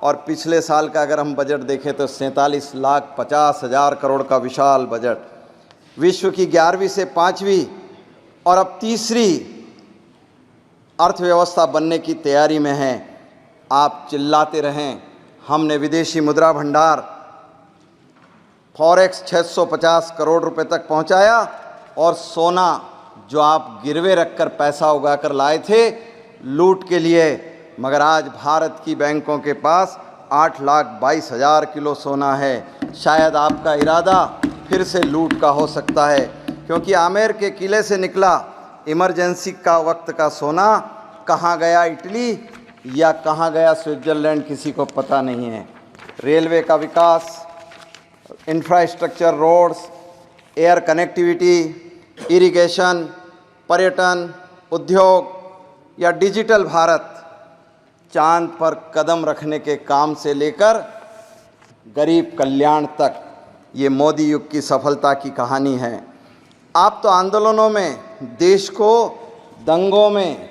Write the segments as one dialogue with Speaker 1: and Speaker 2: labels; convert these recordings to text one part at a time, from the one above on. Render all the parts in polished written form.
Speaker 1: और पिछले साल का अगर हम बजट देखें तो 47,50,000 करोड़ का विशाल बजट, विश्व की 11वीं से 5वीं और अब तीसरी अर्थव्यवस्था बनने की तैयारी में है। आप चिल्लाते रहें, हमने विदेशी मुद्रा भंडार फॉरेक्स 650 करोड़ रुपए तक पहुंचाया और सोना जो आप गिरवे रखकर पैसा उगाकर लाए थे लूट के लिए, मगर आज भारत की बैंकों के पास 8,22,000 किलो सोना है। शायद आपका इरादा फिर से लूट का हो सकता है, क्योंकि आमेर के किले से निकला इमरजेंसी का वक्त का सोना कहाँ गया इटली या कहाँ गया स्विट्ज़रलैंड, किसी को पता नहीं है। रेलवे का विकास, infrastructure, roads, air connectivity, irrigation, पर्यटन, उद्योग या डिजिटल भारत, चांद पर कदम रखने के काम से लेकर गरीब कल्याण तक, ये मोदी युग की सफलता की कहानी है। आप तो आंदोलनों में देश को, दंगों में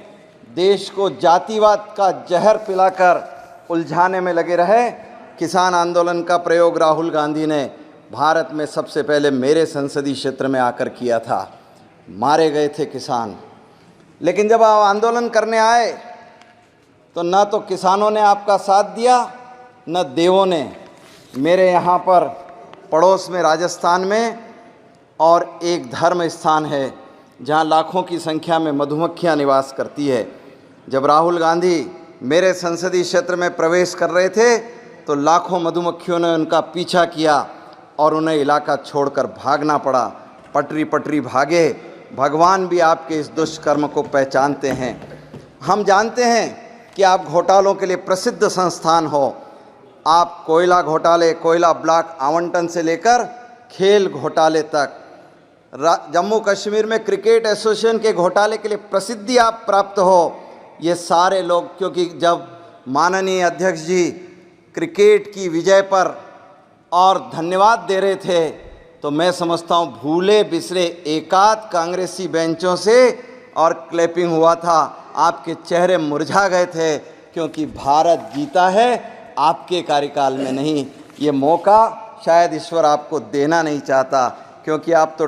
Speaker 1: देश को जातिवाद का जहर पिलाकर उलझाने में लगे रहे। किसान आंदोलन का प्रयोग राहुल गांधी ने भारत में सबसे पहले मेरे संसदीय क्षेत्र में आकर किया था। मारे गए थे किसान, लेकिन जब आप आंदोलन करने आए तो न तो किसानों ने आपका साथ दिया न देवों ने। मेरे यहाँ पर पड़ोस में राजस्थान में और एक धर्म स्थान है जहाँ लाखों की संख्या में मधुमक्खियाँ निवास करती है। जब राहुल गांधी मेरे संसदीय क्षेत्र में प्रवेश कर रहे थे तो लाखों मधुमक्खियों ने उनका पीछा किया और उन्हें इलाका छोड़कर भागना पड़ा। पटरी पटरी भागे। भगवान भी आपके इस दुष्कर्म को पहचानते हैं। हम जानते हैं कि आप घोटालों के लिए प्रसिद्ध संस्थान हो। आप कोयला घोटाले, कोयला ब्लॉक आवंटन से लेकर खेल घोटाले तक, जम्मू कश्मीर में क्रिकेट एसोसिएशन के घोटाले के लिए प्रसिद्धि आप प्राप्त हो। ये सारे लोग, क्योंकि जब माननीय अध्यक्ष जी क्रिकेट की विजय पर और धन्यवाद दे रहे थे तो मैं समझता हूँ भूले बिसरे एकाध कांग्रेसी बेंचों से और क्लैपिंग हुआ था, आपके चेहरे मुरझा गए थे, क्योंकि भारत जीता है आपके कार्यकाल में नहीं। ये मौका शायद ईश्वर आपको देना नहीं चाहता, क्योंकि आप तो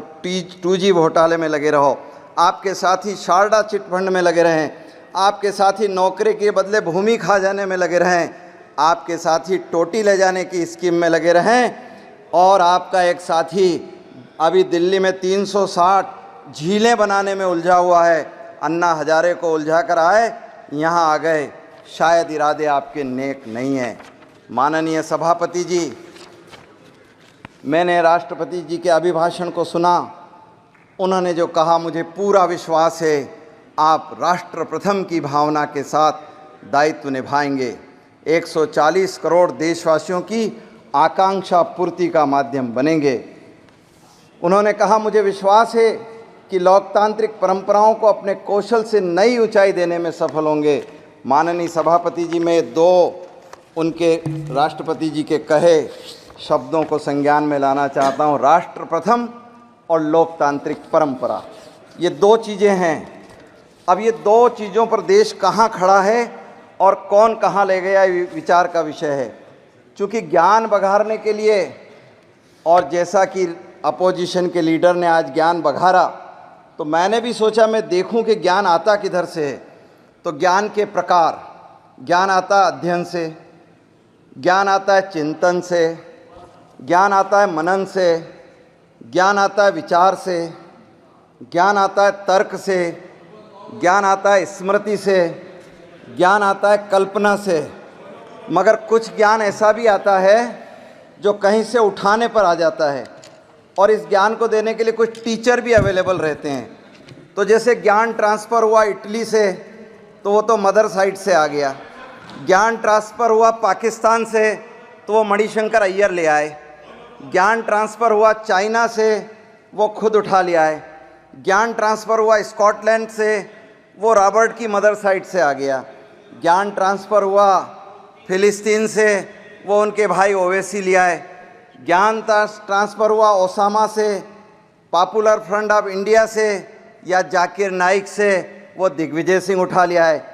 Speaker 1: 2G घोटाले में लगे रहो, आपके साथी शारदा चिटफंड में लगे रहें, आपके साथी नौकरी के बदले भूमि खा जाने में लगे रहें, आपके साथी टोटी ले जाने की स्कीम में लगे रहें, और आपका एक साथी अभी दिल्ली में 360 झीलें बनाने में उलझा हुआ है। अन्ना हजारे को उलझा कर आए, यहाँ आ गए। शायद इरादे आपके नेक नहीं हैं। माननीय सभापति जी, मैंने राष्ट्रपति जी के अभिभाषण को सुना। उन्होंने जो कहा, मुझे पूरा विश्वास है आप राष्ट्र प्रथम की भावना के साथ दायित्व निभाएंगे। 140 करोड़ देशवासियों की आकांक्षा पूर्ति का माध्यम बनेंगे। उन्होंने कहा, मुझे विश्वास है कि लोकतांत्रिक परंपराओं को अपने कौशल से नई ऊंचाई देने में सफल होंगे। माननीय सभापति जी, मैं 2 उनके राष्ट्रपति जी के कहे शब्दों को संज्ञान में लाना चाहता हूँ। राष्ट्र प्रथम और लोकतांत्रिक परंपरा, ये 2 चीज़ें हैं। अब ये 2 चीज़ों पर देश कहाँ खड़ा है और कौन कहाँ ले गया, विचार का विषय है। चूँकि ज्ञान बघारने के लिए, और जैसा कि अपोजिशन के लीडर ने आज ज्ञान बघारा, तो मैंने भी सोचा मैं देखूं कि ज्ञान आता किधर से है। तो ज्ञान के प्रकार, ज्ञान आता है अध्ययन से, ज्ञान आता है चिंतन से, ज्ञान आता है मनन से, ज्ञान आता है विचार से, ज्ञान आता है तर्क से, ज्ञान आता है स्मृति से, ज्ञान आता है कल्पना से। मगर कुछ ज्ञान ऐसा भी आता है जो कहीं से उठाने पर आ जाता है, और इस ज्ञान को देने के लिए कुछ टीचर भी अवेलेबल रहते हैं। तो जैसे ज्ञान ट्रांसफ़र हुआ इटली से, तो वो तो मदर साइड से आ गया। ज्ञान ट्रांसफ़र हुआ पाकिस्तान से, तो वो मणिशंकर अय्यर ले आए। ज्ञान ट्रांसफ़र हुआ चाइना से, वो खुद उठा ले आए। ज्ञान ट्रांसफ़र हुआ स्कॉटलैंड से, वो रॉबर्ट की मदर साइड से आ गया। ज्ञान ट्रांसफ़र हुआ फिलिस्तीन से, वो उनके भाई ओवैसी ले आए। ज्ञान ट्रांसफ़र हुआ ओसामा से, पॉपुलर फ्रंट ऑफ इंडिया से, या जाकिर नाइक से, वो दिग्विजय सिंह उठा लिया है।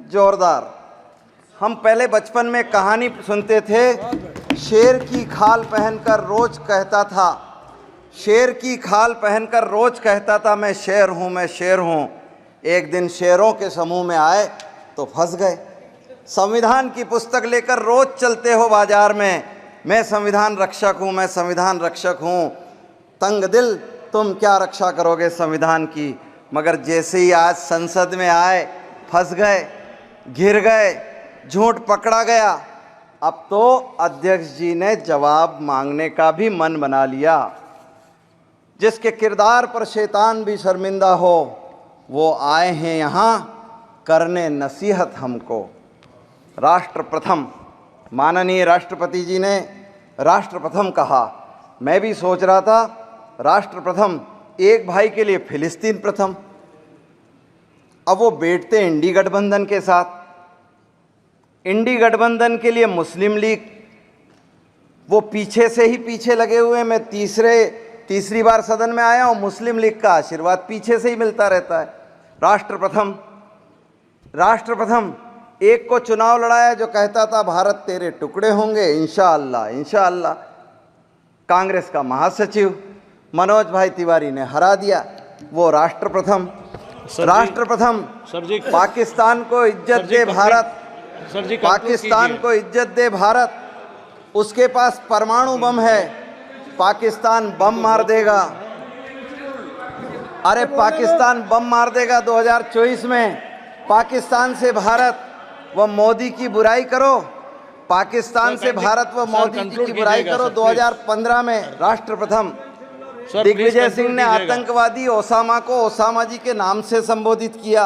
Speaker 1: जोरदार। हम पहले बचपन में कहानी सुनते थे, शेर की खाल पहनकर रोज कहता था, शेर की खाल पहनकर रोज कहता था मैं शेर हूँ, मैं शेर हूँ। एक दिन शेरों के समूह में आए तो फंस गए। संविधान की पुस्तक लेकर रोज चलते हो बाजार में, मैं संविधान रक्षक हूँ, मैं संविधान रक्षक हूँ। तंग दिल तुम क्या रक्षा करोगे संविधान की। मगर जैसे ही आज संसद में आए फंस गए, घिर गए, झूठ पकड़ा गया। अब तो अध्यक्ष जी ने जवाब मांगने का भी मन बना लिया। जिसके किरदार पर शैतान भी शर्मिंदा हो, वो आए हैं यहाँ करने नसीहत हमको। राष्ट्र प्रथम, माननीय राष्ट्रपति जी ने राष्ट्र प्रथम कहा। मैं भी सोच रहा था राष्ट्र प्रथम, एक भाई के लिए फिलिस्तीन प्रथम। अब वो बैठते इंडी गठबंधन के साथ, इंडी गठबंधन के लिए मुस्लिम लीग, वो पीछे से ही पीछे लगे हुए। मैं तीसरी बार सदन में आया हूँ, मुस्लिम लीग का आशीर्वाद पीछे से ही मिलता रहता है। राष्ट्र प्रथम, राष्ट्र प्रथम, एक को चुनाव लड़ाया जो कहता था भारत तेरे टुकड़े होंगे इंशाअल्लाह इंशाअल्लाह। कांग्रेस का महासचिव मनोज भाई तिवारी ने हरा दिया, वो राष्ट्र प्रथम। राष्ट्र प्रथम, पाकिस्तान को इज्जत दे भारत, पाकिस्तान को इज्जत दे भारत। उसके पास परमाणु बम है, पाकिस्तान बम मार देगा। अरे पाकिस्तान बम मार देगा 2024 में। पाकिस्तान से भारत व मोदी की बुराई करो, पाकिस्तान से भारत व मोदी जी की बुराई करो। 2015 में राष्ट्र प्रथम। दिग्विजय सिंह ने आतंकवादी ओसामा को ओसामा जी के नाम से संबोधित किया,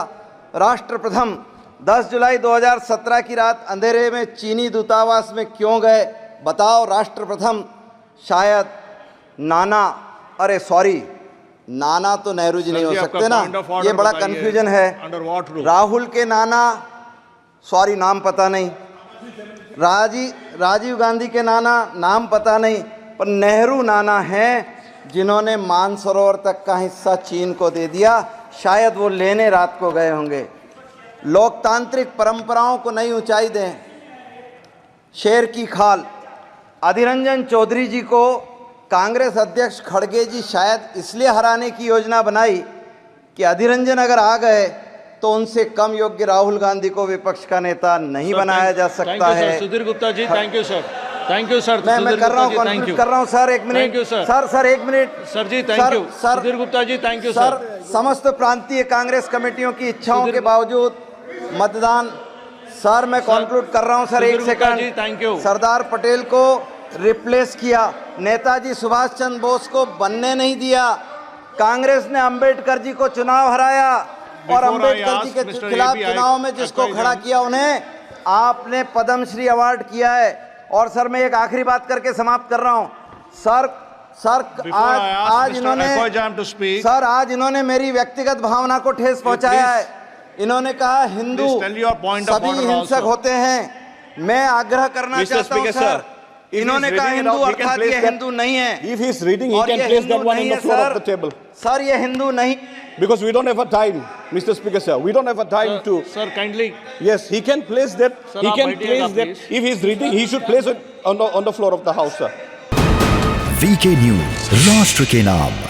Speaker 1: राष्ट्र प्रथम। 10 जुलाई 2017 की रात अंधेरे में चीनी दूतावास में क्यों गए बताओ, राष्ट्र प्रथम। शायद नाना, अरे सॉरी, नाना तो नेहरू जी नहीं हो सकते ना, ये बड़ा कंफ्यूजन है। राहुल के नाना, सॉरी नाम पता नहीं, राजीव गांधी के नाना नाम पता नहीं, पर नेहरू नाना हैं जिन्होंने मानसरोवर तक का हिस्सा चीन को दे दिया। शायद वो लेने रात को गए होंगे। लोकतांत्रिक परंपराओं को नई ऊंचाई दें। शेर की खाल, अधीर रंजन चौधरी जी को कांग्रेस अध्यक्ष खड़गे जी शायद इसलिए हराने की योजना बनाई कि अधीर रंजन अगर आ गए तो उनसे कम योग्य राहुल गांधी को विपक्ष का नेता नहीं बनाया जा सकता है।
Speaker 2: Sudhir Gupta ji, thank you sir, thank you sir.
Speaker 1: मैं कर रहा हूँ, कंक्लूड कर रहा हूँ सर, एक मिनट सर, एक minute
Speaker 2: sir ji, thank you sir. Sudhir Gupta ji, thank you sir.
Speaker 1: समस्त प्रांतीय कांग्रेस कमेटियों की इच्छाओं के बावजूद मतदान, सर मैं कंक्लूड कर रहा हूँ सर, एक second.
Speaker 2: Thank you.
Speaker 1: Sardar Patel को रिप्लेस किया, नेताजी सुभाष चंद्र बोस को बनने नहीं दिया। कांग्रेस ने अंबेडकर जी को चुनाव हराया और अंबेडकर जी के खिलाफ चुनाव में जिसको खड़ा किया उन्हें आपने पद्मश्री अवार्ड किया है। और सर मैं एक आखिरी बात करके समाप्त कर रहा हूं। सर आज इन्होंने मेरी व्यक्तिगत भावना को ठेस पहुंचाया है। इन्होंने कहा हिंदू सभी हिंसक होते हैं। मैं आग्रह करना चाहता हूं सर, इन्होंने कहा हिंदू अर्थात ये हिंदू नहीं है।
Speaker 3: If he is reading, he can place that one on the floor of the table.
Speaker 1: Sir ये हिंदू नहीं,
Speaker 3: because we don't have a time, Mr. Speaker sir. We don't have a time to.
Speaker 2: Sir, kindly.
Speaker 3: Yes, he can place that. He can place that. If he is reading, he should place it on the floor of the house, sir.
Speaker 4: VK News, राष्ट्र के नाम।